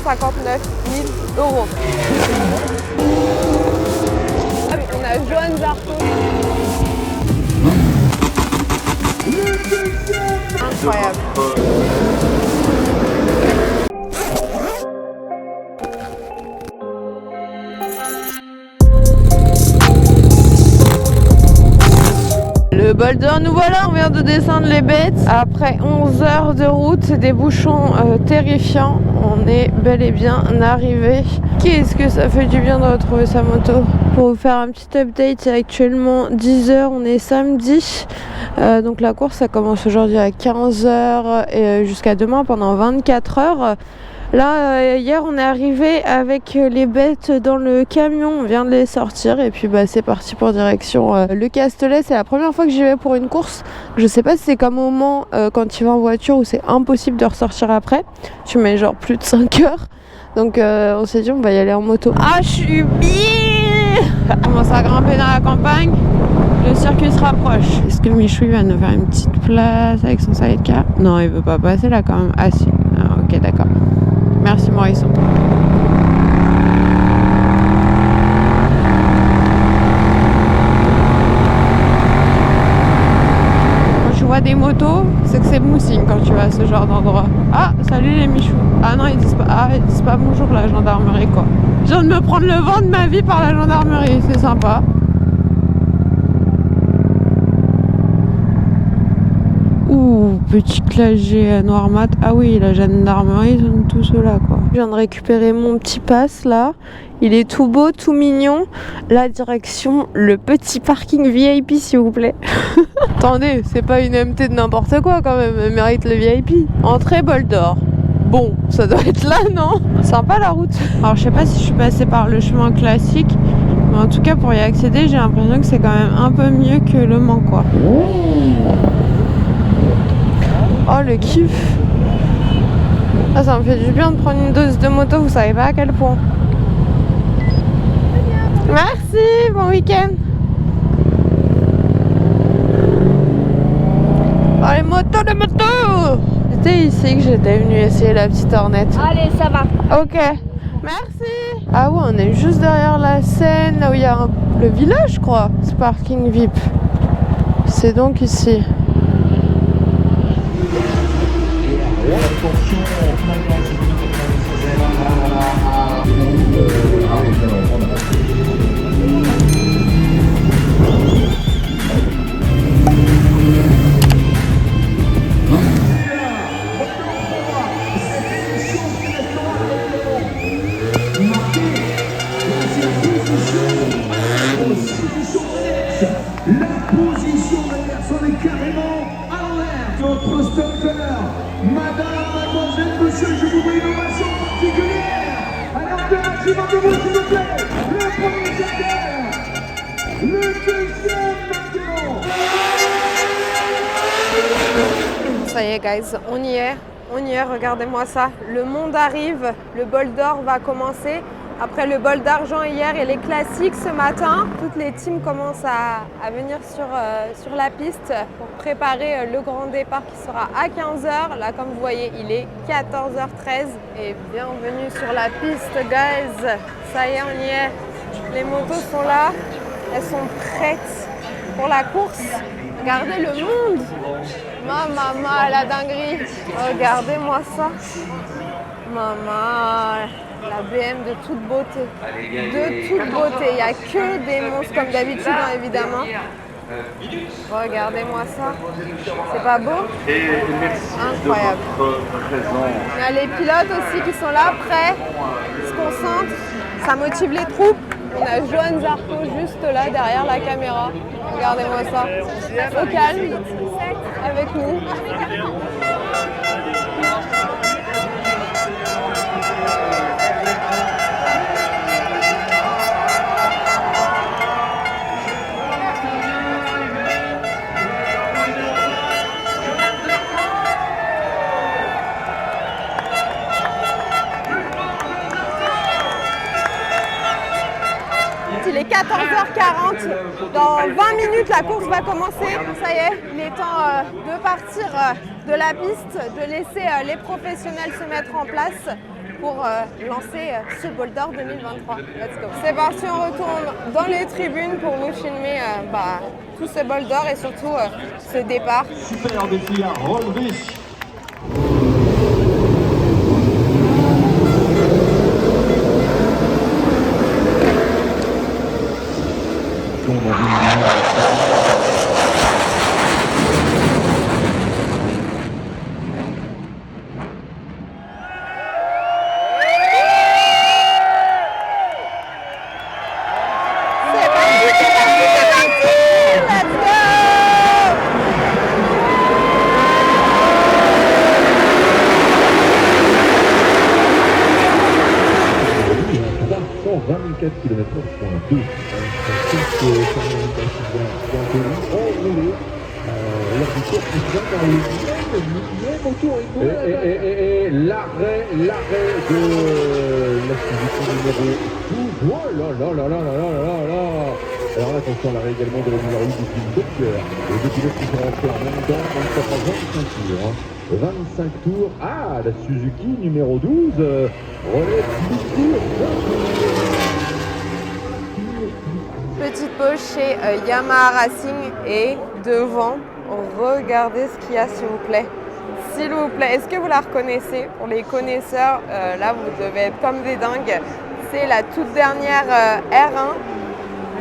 159 000 €. On a Johan Zarco. Incroyable. Le Boulder, nous voilà, on vient de descendre les bêtes. Après 11 heures de route, c'est des bouchons terrifiants. On est bel et bien arrivé. Qu'est-ce que ça fait du bien de retrouver sa moto. Pour vous faire un petit update, c'est actuellement 10 heures, on est samedi. Donc la course, ça commence aujourd'hui à 15 heures et jusqu'à demain pendant 24 heures. Là, hier, on est arrivé avec les bêtes dans le camion, on vient de les sortir et puis c'est parti pour direction le Castellet. C'est la première fois que j'y vais pour une course. Je sais pas si c'est comme au Mans quand tu vas en voiture où c'est impossible de ressortir après. Tu mets genre plus de 5 heures. Donc on s'est dit on va y aller en moto. Ah, je suis bien. On commence à grimper dans la campagne. Le circuit se rapproche. Est-ce que Michou va nous faire une petite place avec son sidecar? Non, il veut pas passer là quand même. Ah si. Ah, ok, d'accord. Merci Morisson. Quand tu vois des motos, c'est que c'est moussing quand tu vas à ce genre d'endroit. Ah, salut les Michous. Ah non, ils disent pas bonjour la gendarmerie quoi. Je viens de me prendre le vent de ma vie par la gendarmerie, c'est sympa. Ouh, petit clagé noir mat. Ah oui, la gendarmerie, ils sont tous là quoi. Je viens de récupérer mon petit pass là. Il est tout beau, tout mignon. La direction, le petit parking VIP s'il vous plaît. Attendez, c'est pas une MT de n'importe quoi quand même. Elle mérite le VIP. Entrée Boulder. Bon, ça doit être là, non? Sympa la route. Alors je sais pas si je suis passée par le chemin classique. Mais en tout cas pour y accéder, j'ai l'impression que c'est quand même un peu mieux que le Mans quoi. Oh le kiff. Ah, ça me fait du bien de prendre une dose de moto, vous savez pas à quel point. Merci, bon week-end. Oh les motos. C'était ici que j'étais venue essayer la petite Hornet. Allez, ça va. Ok, merci. Ah ouais, on est juste derrière la Seine, là où il y a le village je crois. C'est parking VIP. C'est donc ici. La position de la personne est carrément à l'envers. Notre stopper, madame, mademoiselle, monsieur, je vous prie une ovation particulière. Alors de maximum de vous, s'il vous plaît. Le premier secteur, le deuxième maintenant. Ça y est guys, on y est, regardez-moi ça. Le monde arrive, le bol d'or va commencer. Après le bol d'argent hier et les classiques ce matin, toutes les teams commencent à venir sur la piste pour préparer le grand départ qui sera à 15h. Là, comme vous voyez, il est 14h13 et bienvenue sur la piste, guys. Ça y est, on y est. Les motos sont là, elles sont prêtes pour la course. Regardez le monde. Maman, la dinguerie. Regardez-moi ça. Maman. La BM de toute beauté. De toute beauté. Il n'y a que des monstres comme d'habitude, hein, évidemment. Regardez-moi ça. C'est pas beau? Incroyable. On a les pilotes aussi qui sont là, prêts, se concentrent. Ça motive les troupes. On a Johan Zarco juste là, derrière la caméra. Regardez-moi ça. Au calme, avec nous. Il est 14h40. Dans 20 minutes, la course va commencer. Ça y est, il est temps de partir de la piste, de laisser les professionnels se mettre en place. pour lancer ce Bol d'Or 2023. Let's go. C'est parti, on retourne dans les tribunes pour vous filmer tout ce Bol d'Or et surtout ce départ. Super défi à relever. Et l'arrêt de la Suzuki numéro 12. Oh là là là là là là là là. Alors là, attention, l'arrêt également de la numéro 8 du Docker. Les deux pilotes qui sont rentrés en même temps, 25 tours. Ah, la Suzuki numéro 12 relève du tour. Petite pause chez Yamaha Racing et devant, regardez ce qu'il y a s'il vous plaît. S'il vous plaît, est-ce que vous la reconnaissez? Pour les connaisseurs, là vous devez être comme des dingues. C'est la toute dernière R1,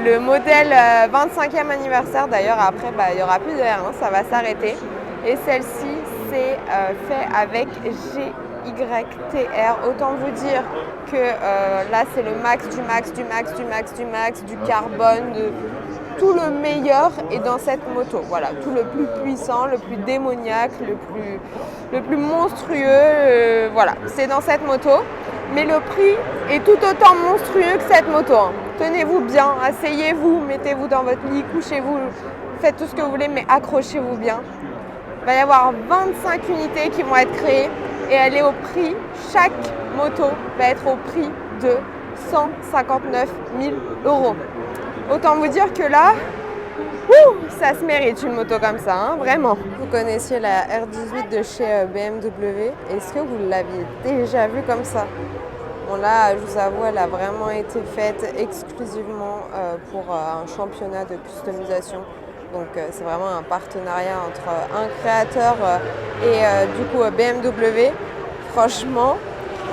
le modèle 25e anniversaire. D'ailleurs après, il n'y aura plus de R1, ça va s'arrêter. Et celle-ci, c'est fait avec GYTR. Autant vous dire que là c'est le max du max du max du max du max, du carbone, de tout le meilleur est dans cette moto. Voilà, tout le plus puissant, le plus démoniaque, le plus monstrueux, voilà, c'est dans cette moto. Mais le prix est tout autant monstrueux que cette moto. Tenez-vous bien, asseyez-vous, mettez-vous dans votre lit, couchez-vous, faites tout ce que vous voulez, mais accrochez-vous bien. Il va y avoir 25 unités qui vont être créées et elle est au prix, chaque moto va être au prix de 159 000 €. Autant vous dire que là, ça se mérite une moto comme ça, hein, vraiment. Vous connaissiez la R18 de chez BMW. Est-ce que vous l'aviez déjà vue comme ça? Bon là, je vous avoue, elle a vraiment été faite exclusivement pour un championnat de customisation. Donc c'est vraiment un partenariat entre un créateur et du coup BMW. Franchement,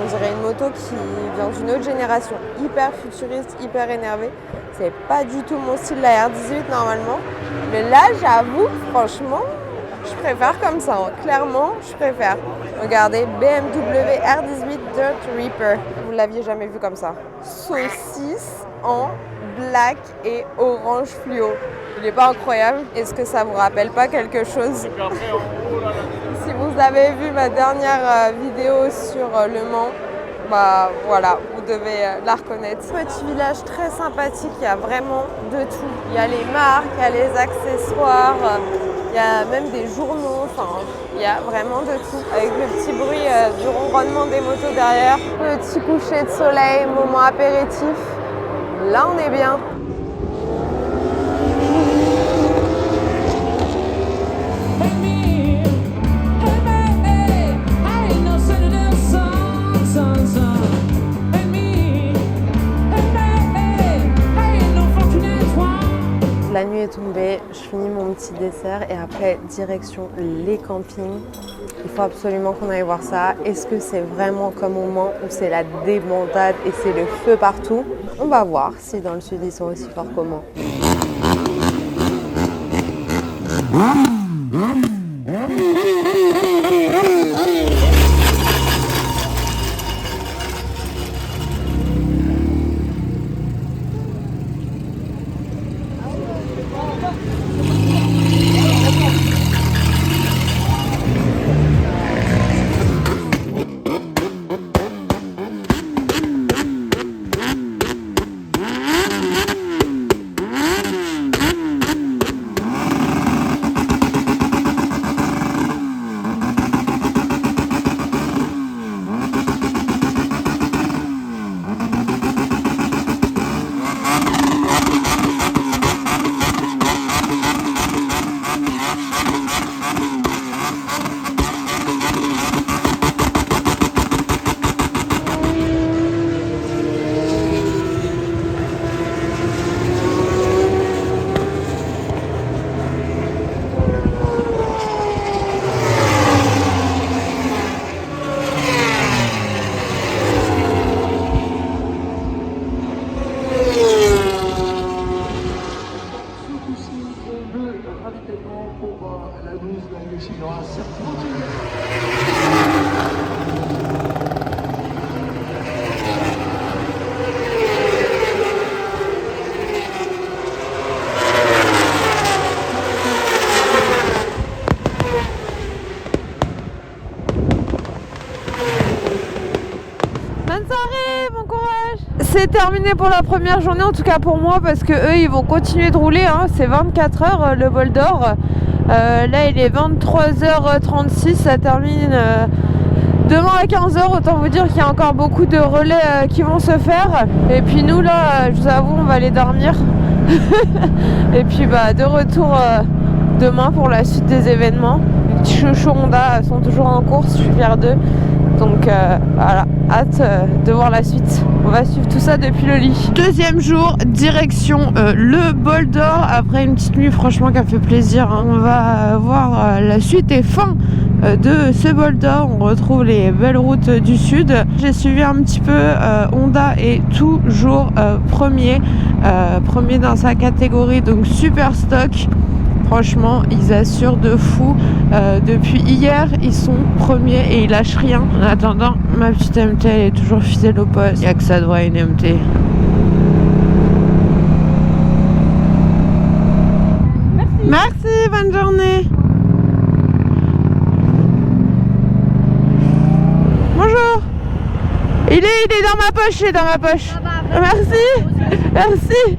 on dirait une moto qui vient d'une autre génération, hyper futuriste, hyper énervée. C'est pas du tout mon style la R18 normalement. Mais là, j'avoue, franchement, je préfère comme ça. Hein. Clairement, je préfère. Regardez, BMW R18 Dirt Reaper. Vous l'aviez jamais vu comme ça. Saucisse en black et orange fluo. Il n'est pas incroyable? Est-ce que ça vous rappelle pas quelque chose? Si vous avez vu ma dernière vidéo sur Le Mans, bah voilà, vous devez la reconnaître. Petit village très sympathique, il y a vraiment de tout. Il y a les marques, il y a les accessoires, il y a même des journaux, enfin il y a vraiment de tout. Avec le petit bruit du ronronnement des motos derrière. Petit coucher de soleil, moment apéritif. Là on est bien. La nuit est tombée, je finis mon petit dessert et après direction les campings. Il faut absolument qu'on aille voir ça. Est-ce que c'est vraiment comme au Mans où c'est la débandade et c'est le feu partout? On va voir si dans le sud ils sont aussi forts qu'au Mans. Bonne soirée, bon courage. C'est terminé pour la première journée, en tout cas pour moi, parce que eux ils vont continuer de rouler, hein. C'est 24 heures le bol d'or. Là il est 23h36, ça termine demain à 15h. Autant vous dire qu'il y a encore beaucoup de relais qui vont se faire. Et puis nous là, je vous avoue, on va aller dormir. Et puis bah de retour demain pour la suite des événements. Les petits chouchous Honda sont toujours en course, je suis fière d'eux. Donc voilà, hâte de voir la suite. On va suivre tout ça depuis le lit. Deuxième jour, direction le bol d'or. Après une petite nuit franchement qui a fait plaisir, hein. On va voir la suite et fin de ce bol d'or. On retrouve les belles routes du sud. J'ai suivi un petit peu, Honda est toujours premier dans sa catégorie, donc super stock. Franchement, ils assurent de fou. Depuis hier, ils sont premiers et ils lâchent rien. En attendant, ma petite MT, elle est toujours fidèle au poste. Il n'y a que ça doit une MT. Merci, bonne journée. Bonjour. Il est dans ma poche, il est dans ma poche. Merci. Merci.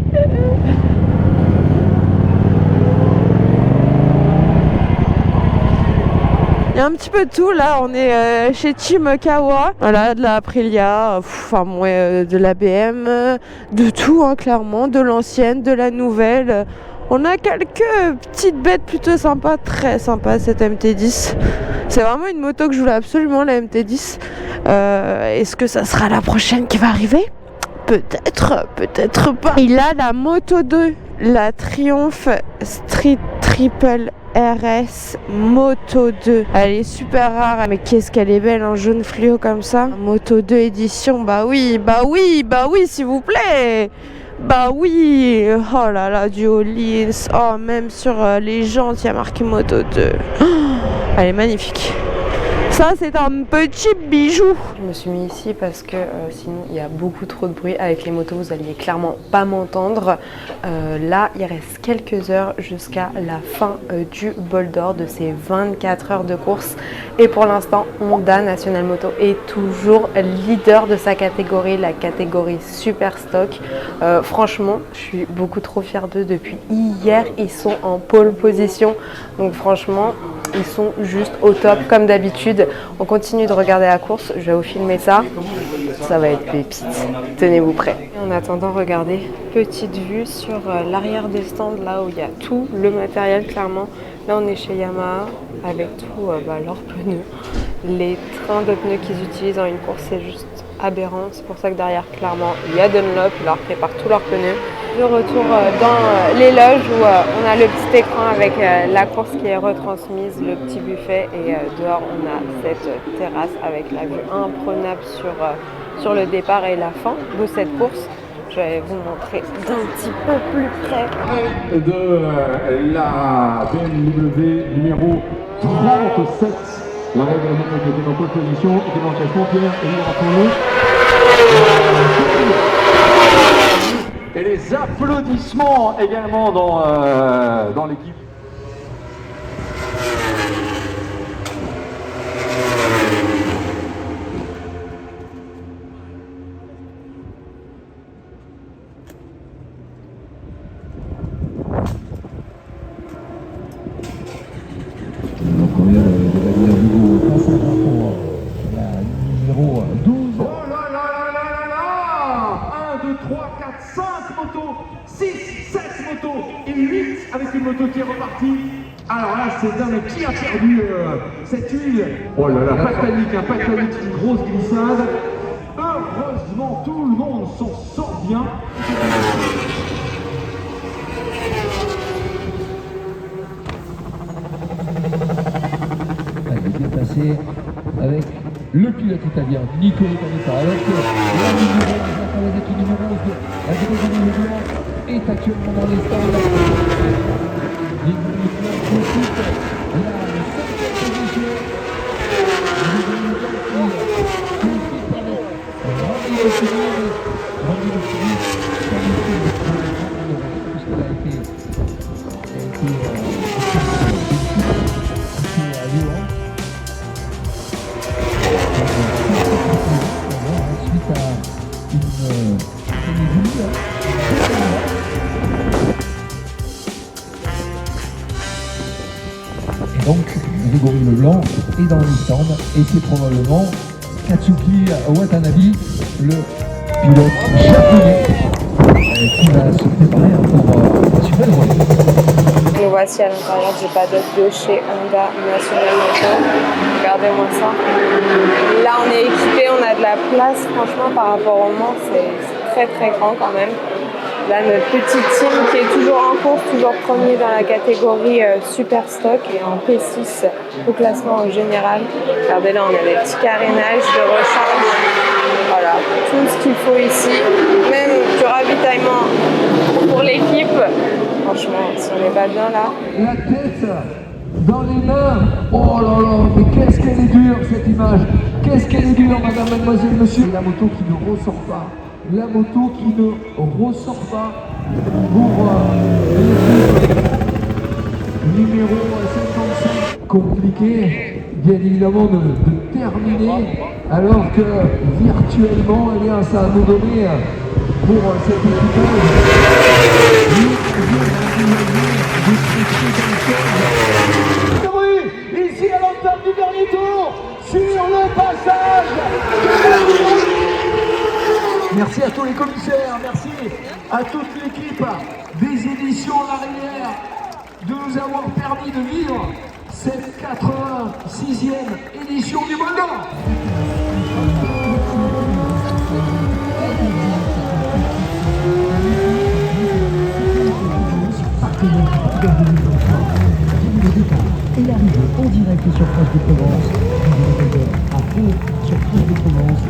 Il y a un petit peu de tout là, on est chez Team Kawa, voilà, de la Aprilia, enfin de la BM, de tout hein, clairement, de l'ancienne, de la nouvelle. On a quelques petites bêtes plutôt sympas, très sympa cette MT10. C'est vraiment une moto que je voulais absolument, la MT10. Est-ce que ça sera la prochaine qui va arriver ? Peut-être, peut-être pas. Il a la Moto 2, la Triumph Street Triple RS Moto 2. Elle est super rare, mais qu'est-ce qu'elle est belle en jaune fluo comme ça. Moto 2 édition, bah oui, s'il vous plaît. Bah oui, oh là là, du Hollins. Oh, même sur les jantes, il y a marqué Moto 2. Oh, elle est magnifique. Ça, c'est un petit bijou. Je me suis mis ici parce que sinon, il y a beaucoup trop de bruit. Avec les motos, vous alliez clairement pas m'entendre. Là, il reste quelques heures jusqu'à la fin du bol d'or de ces 24 heures de course. Et pour l'instant, Honda National Moto est toujours leader de sa catégorie, la catégorie Super Stock. Franchement, je suis beaucoup trop fière d'eux. Depuis hier, ils sont en pole position. Donc franchement, ils sont juste au top comme d'habitude. On continue de regarder la course, je vais vous filmer ça. Ça va être pépite, tenez-vous prêts. En attendant, regardez, petite vue sur l'arrière des stands, là où il y a tout le matériel clairement. Là on est chez Yamaha avec tout leurs pneus. Les trains de pneus qu'ils utilisent en une course, c'est juste aberrant. C'est pour ça que derrière clairement il y a Dunlop, ils leur préparent tous leurs pneus. De retour dans les loges où on a le petit écran avec la course qui est retransmise, le petit buffet et dehors on a cette terrasse avec la vue imprenable sur le départ et la fin de cette course. Je vais vous montrer d'un petit peu plus près. De la BMW numéro 37. La règle était en pole position, était dans le classement. Pierre, et nous rappelons-le. Et les applaudissements également dans l'équipe. Numéro 12. Oh là là là là là là 1, 2, 3, 4, 5 motos, 6, 7 motos et 8 avec une moto qui est repartie. Alors là, c'est dingue, qui a perdu cette huile? Oh là là, pas de panique, hein, pas de panique, c'est une grosse glissade. Heureusement, tout le monde s'en sort bien. Elle est bien passée avec le pilote italien Nico Canetta, avec la numéro 11, la deuxième numéro est actuellement dans les stands. catégorie le blanc est dans les stands et c'est probablement Katsuki Watanabe, le pilote japonais qui va se préparer pour assurer le relais. Nous voici à l'intérieur du paddock de chez Honda National Moto. Regardez-moi ça. Là on est équipé, on a de la place. Franchement par rapport au Mans c'est très très grand quand même. Là notre petit team qui est toujours en course, toujours premier dans la catégorie Super Stock et en P6 au classement en général. Regardez là on a des petits carénages de rechange. Voilà, tout ce qu'il faut ici. Même du ravitaillement pour l'équipe. Franchement, si on n'est pas bien là. La tête dans les mains. Oh là là, mais qu'est-ce qu'elle est dure cette image. Qu'est-ce qu'elle est dure, madame, mademoiselle, monsieur. La moto qui ne ressort pas. La moto qui ne ressort pas pour l'équipe numéro 55. Compliqué, bien évidemment, de terminer, alors que virtuellement, eh bien, ça a nous donné pour cette équipe. Ici à l'entame du dernier tour, sur le passage. Merci à tous les commissaires, merci à toute l'équipe des éditions L'Arrière de nous avoir permis de vivre cette 86e édition du Bol d'Or. Et l'arrivée en direct sur France de Provence, à fond sur France de Provence.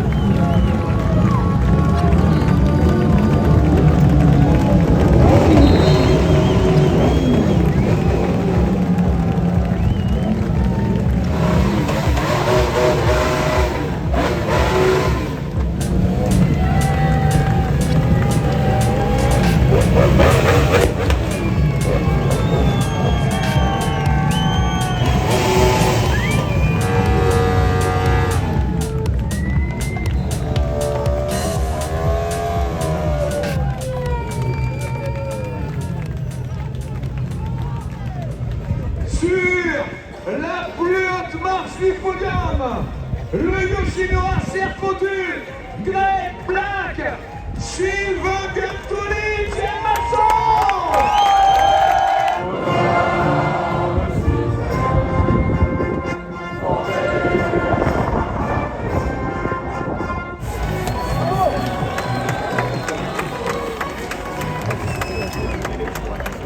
Sur la plus haute marche du podium, le Yoshinoya Serfotu, Grey Black, Shiva Gutuli,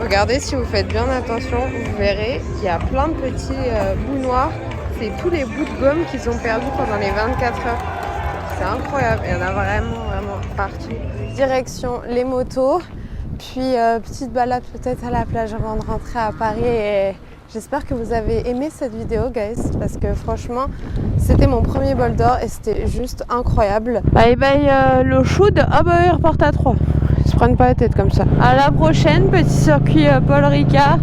Regardez, si vous faites bien attention, vous verrez qu'il y a plein de petits bouts noirs. C'est tous les bouts de gomme qu'ils ont perdus pendant les 24 heures. C'est incroyable, il y en a vraiment partout. Direction les motos, puis petite balade peut-être à la plage avant de rentrer à Paris. Et j'espère que vous avez aimé cette vidéo, guys, parce que franchement, c'était mon premier Bol d'Or et c'était juste incroyable. Bye bye le shoot, ah bah il repart à 3. Ils se prennent pas la tête comme ça. À la prochaine, petit circuit Paul Ricard,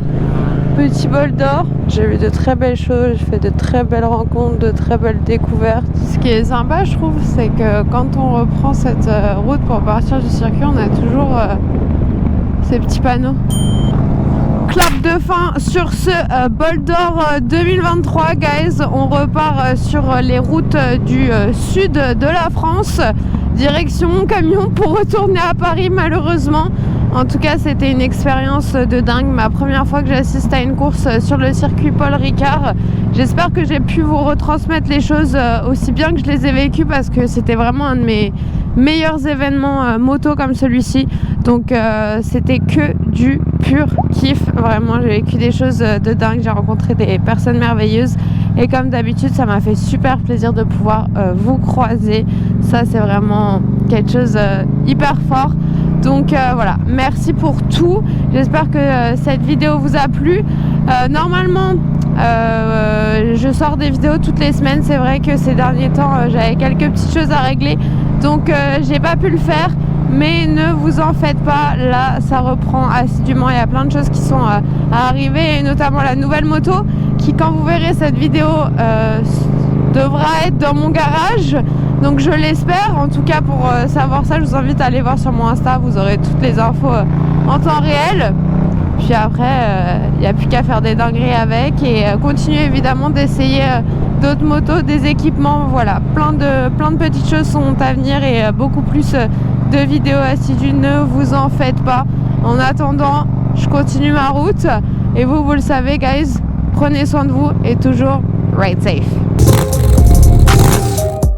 petit Bol d'Or. J'ai vu de très belles choses, j'ai fait de très belles rencontres, de très belles découvertes. Ce qui est sympa, je trouve, c'est que quand on reprend cette route pour partir du circuit, on a toujours ces petits panneaux. Clap de fin sur ce Bol d'Or 2023, guys. On repart sur les routes du sud de la France. Direction camion pour retourner à Paris, malheureusement. En tout cas, c'était une expérience de dingue. Ma première fois que j'assiste à une course sur le circuit Paul Ricard. J'espère que j'ai pu vous retransmettre les choses aussi bien que je les ai vécues, parce que c'était vraiment un de mes meilleurs événements moto comme celui-ci. Donc c'était que du pur kiff. Vraiment, j'ai vécu des choses de dingue. J'ai rencontré des personnes merveilleuses. Et comme d'habitude, ça m'a fait super plaisir de pouvoir vous croiser. Ça, c'est vraiment quelque chose hyper fort. Donc voilà, merci pour tout. J'espère que cette vidéo vous a plu. Normalement, je sors des vidéos toutes les semaines. C'est vrai que ces derniers temps, j'avais quelques petites choses à régler. Donc j'ai pas pu le faire. Mais ne vous en faites pas, là ça reprend assidûment. Il y a plein de choses qui sont à arriver, et notamment la nouvelle moto qui, quand vous verrez cette vidéo, devra être dans mon garage. Donc je l'espère. En tout cas, pour savoir ça, je vous invite à aller voir sur mon Insta. Vous aurez toutes les infos en temps réel. puis après, il n'y a plus qu'à faire des dingueries avec et continuer évidemment d'essayer d'autres motos, des équipements. Voilà, plein de petites choses sont à venir et beaucoup plus de vidéos assidues. Ne vous en faites pas. En attendant, je continue ma route et vous le savez, guys, prenez soin de vous et toujours ride safe.